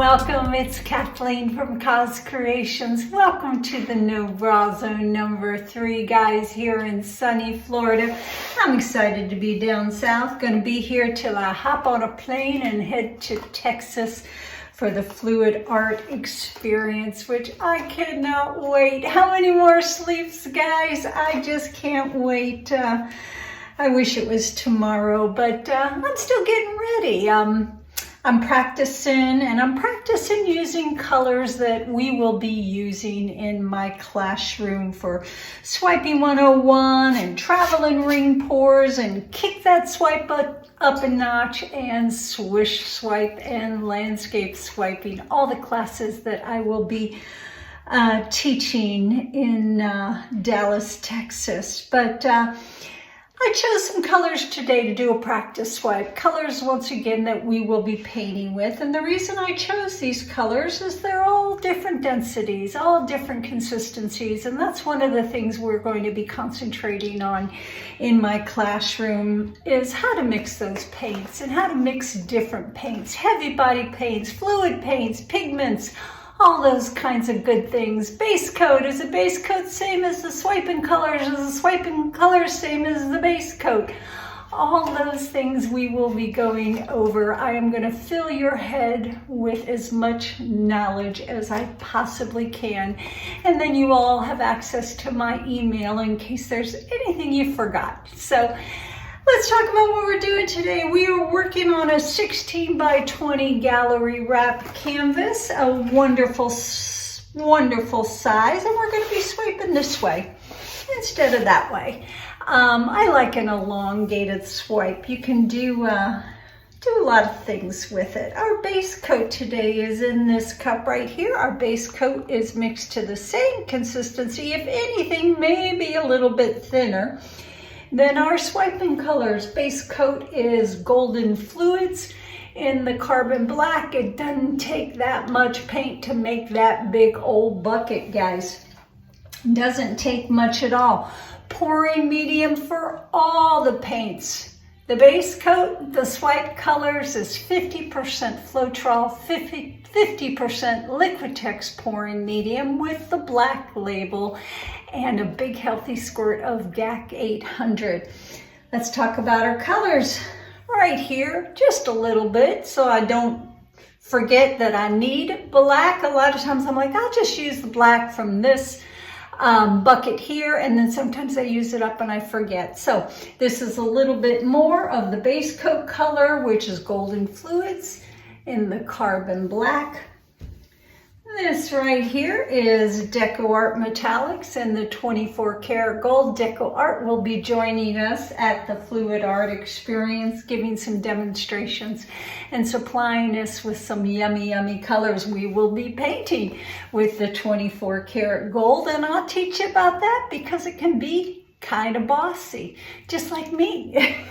welcome. It's Kathleen from COZ Creations. Welcome to the No Bra Zone number 3, guys, here in sunny Florida. I'm excited to be down south. Going to be here till I hop on a plane and head to Texas for the Fluid Art experience, which I cannot wait. How many more sleeps, guys? I just can't wait. I wish it was tomorrow, but I'm still getting ready. I'm practicing using colors that we will be using in my classroom for Swiping 101 and Travel and Ring Pours and Kick That Swipe up a Notch and Swish Swipe and Landscape Swiping, all the classes that I will be teaching in Dallas, Texas. But I chose some colors today to do a practice swipe. Colors, once again, that we will be painting with. And the reason I chose these colors is they're all different densities, all different consistencies. And that's one of the things we're going to be concentrating on in my classroom is how to mix those paints and how to mix different paints, heavy body paints, fluid paints, pigments, all those kinds of good things. Base coat, is a base coat same as the swiping colors? Is the swiping colors same as the base coat? All those things we will be going over. I am going to fill your head with as much knowledge as I possibly can. And then you all have access to my email in case there's anything you forgot. So let's talk about what we're doing today. We are working on a 16 by 20 gallery wrap canvas, a wonderful, wonderful size, and we're going to be swiping this way instead of that way. I like an elongated swipe. You can do a lot of things with it. Our base coat today is in this cup right here. Our base coat is mixed to the same consistency, if anything, maybe a little bit thinner. Then our swiping colors, base coat is Golden Fluids in the carbon black. It doesn't take that much paint to make that big old bucket, guys. Doesn't take much at all. Pouring medium for all the paints. The base coat, the swipe colors is 50% Floetrol, 50% Liquitex pouring medium with the black label and a big healthy squirt of GAC 800. Let's talk about our colors right here, just a little bit so I don't forget that I need black. A lot of times I'm like, I'll just use the black from this bucket here, and then sometimes I use it up and I forget. So this is a little bit more of the base coat color, which is Golden Fluids in the carbon black. This right here is DecoArt Metallics in the 24 karat gold. DecoArt will be joining us at the Fluid Art experience, giving some demonstrations and supplying us with some yummy, yummy colors. We will be painting with the 24 karat gold, and I'll teach you about that because it can be kind of bossy, just like me.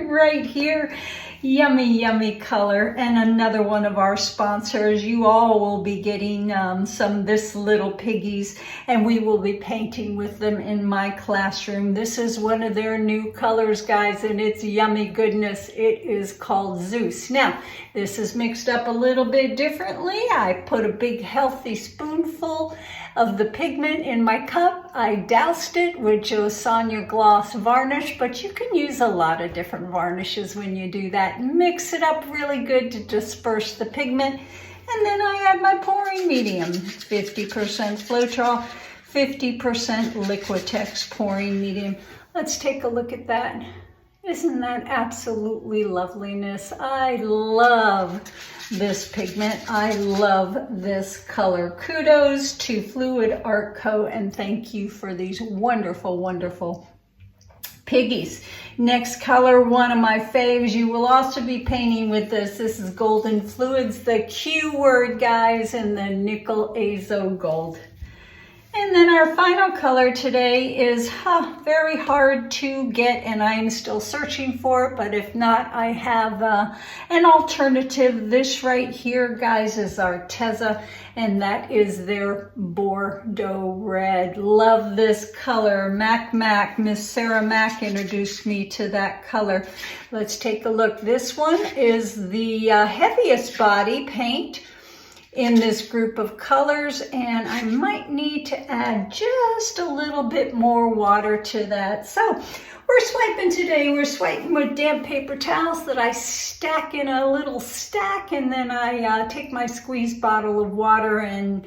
Right here, yummy, yummy color. And another one of our sponsors, you all will be getting some This Little Piggies, and we will be painting with them in my classroom. This is one of their new colors, guys, and it's yummy goodness. It is called Zeus. Now, this is mixed up a little bit differently. I put a big healthy spoonful of the pigment in my cup. I doused it with Josanya Gloss varnish, but you can use a lot of different varnishes when you do that. Mix it up really good to disperse the pigment. And then I add my pouring medium, 50% Floetrol, 50% Liquitex pouring medium. Let's take a look at that. Isn't that absolutely loveliness? I love this pigment. I love this color. Kudos to Fluid Art Co. and thank you for these wonderful, wonderful piggies. Next color, one of my faves. You will also be painting with this. This is Golden Fluids, the Q word, guys, and the Nickel Azo Gold. And then our final color today is very hard to get, and I am still searching for it, but if not, I have an alternative. This right here, guys, is Arteza, and that is their Bordeaux Red. Love this color. Miss Sarah Mack introduced me to that color. Let's take a look. This one is the heaviest body paint in this group of colors, and I might need to add just a little bit more water to that. So we're swiping today. We're swiping with damp paper towels that I stack in a little stack, and then I take my squeeze bottle of water and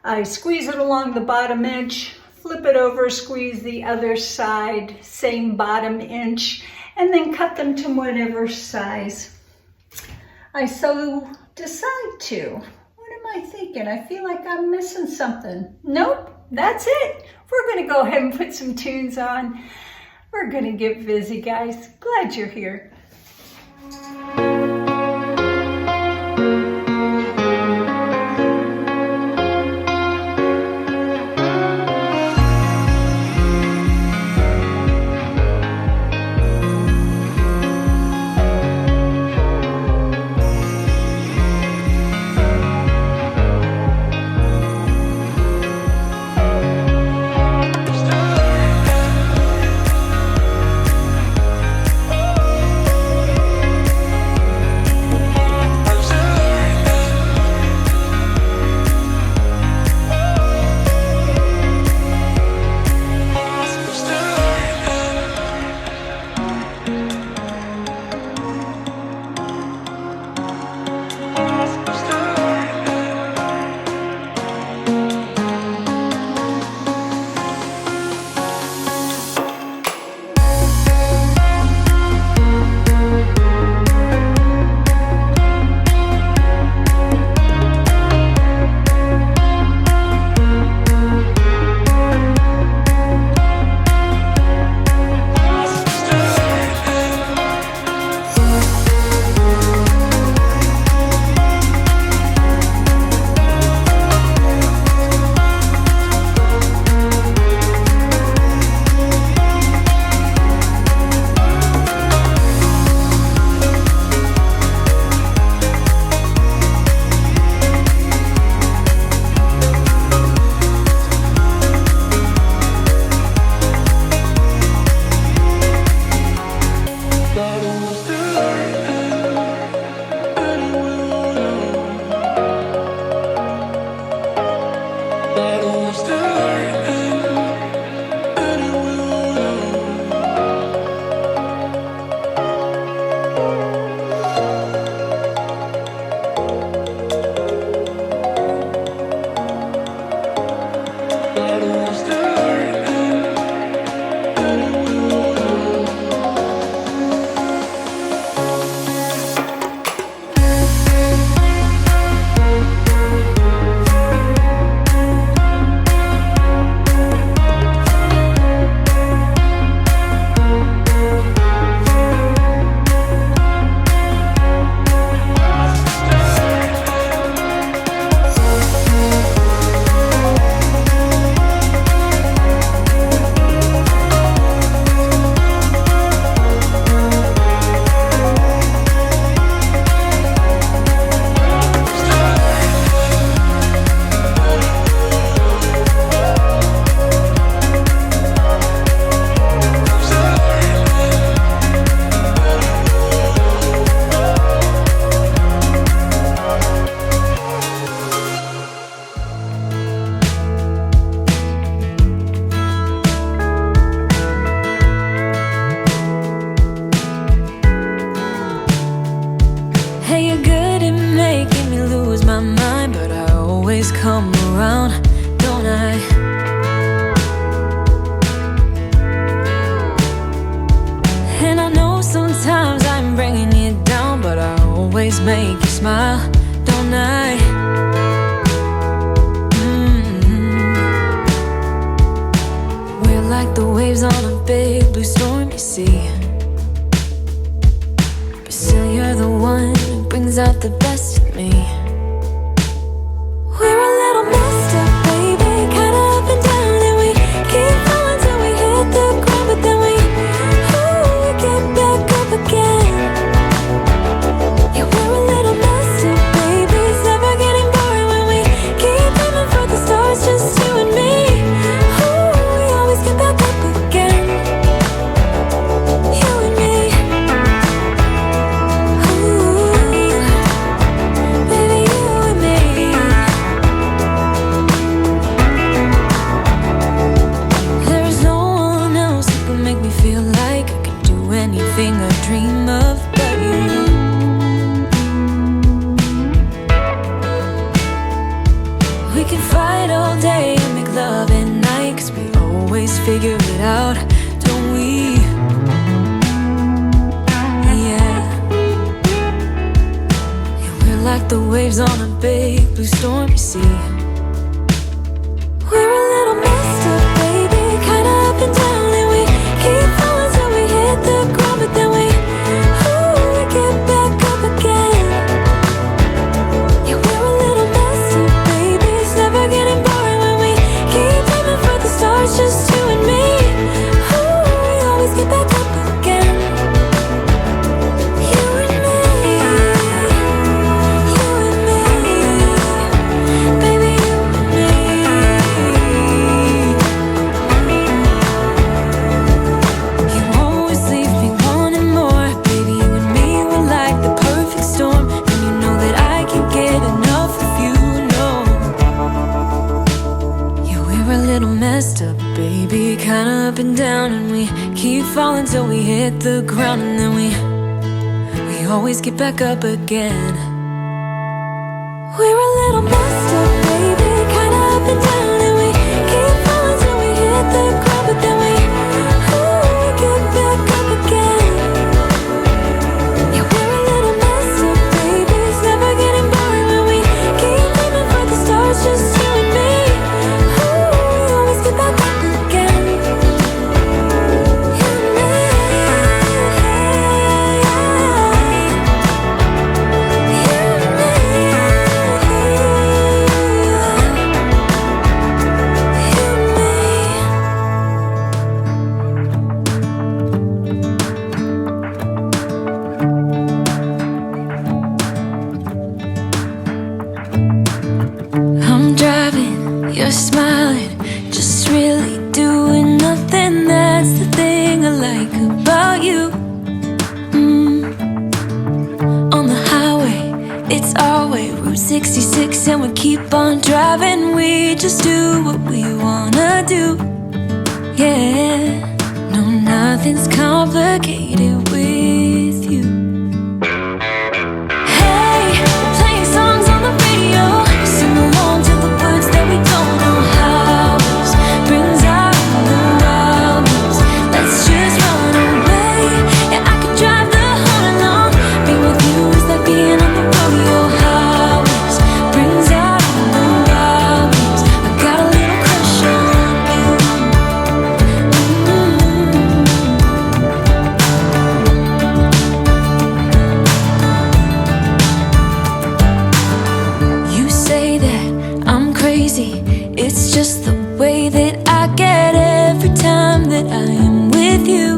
I squeeze it along the bottom edge, flip it over, squeeze the other side, same bottom inch, and then cut them to whatever size I so decide to. What am I thinking? I feel like I'm missing something. Nope, that's it. We're gonna go ahead and put some tunes on. We're gonna get busy, guys. Glad you're here. come around, don't I? And I know sometimes I'm bringing you down, but I always make you smile, don't I? We're like the waves on a big blue stormy sea, but still you're the one who brings out the best in me. We're a little messed up, baby, kinda up and down, and we keep falling till we hit the ground, but then we get back up again. Yeah, we're a little messed up, baby, it's never getting boring when we keep aiming for the stars, just you and me. We always get back up again, you and me. fight all day and make love at night, 'cause we always figure it out, don't we? Yeah. Yeah, we're like the waves on a big blue stormy sea. We're a little messed up, baby, kinda up and down, and we keep falling till we hit the ground, but then we get back up again. Yeah, we're a little messed up, baby, it's never getting boring when we keep aiming for the stars, just you and me. We always get back up again. You and me, you and me, baby, you and me. You always leave me wanting more, baby, you and me, we're like the perfect storm, and you know that I can't get enough of you, no. Yeah, we're a little messed up, baby, kinda up and down, and we keep falling till we hit the ground, and then we always get back up again. We're a little messed up, baby, kinda up and down, and we keep falling till we hit the ground, but then we get back up again. Yeah, we're a little messed up, baby, it's never getting boring when we keep aiming for the stars, just you and me. We always get back up again. You and me. I'm driving, you're smiling, just really doing nothing. That's the thing I like about you. On the highway, it's our way, Route 66, and we keep on driving. We just do what we wanna do. Yeah, no, nothing's complicated with you. Hey, we're playing songs on the radio, sing along to the words that we don't know how. Brings out the wild moves, let's just run away. Yeah, I could drive the whole night long, being with you is like being on the rodeo highways. Brings out the wild moves, I got a little crush on you. You say that I'm crazy, it's just the way that I get every time that I am with you.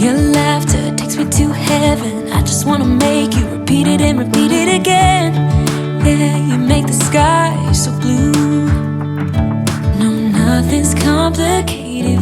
Your laughter takes me to heaven, I just wanna make you repeat it and repeat it again. Yeah, you make the sky so blue. No, nothing's complicated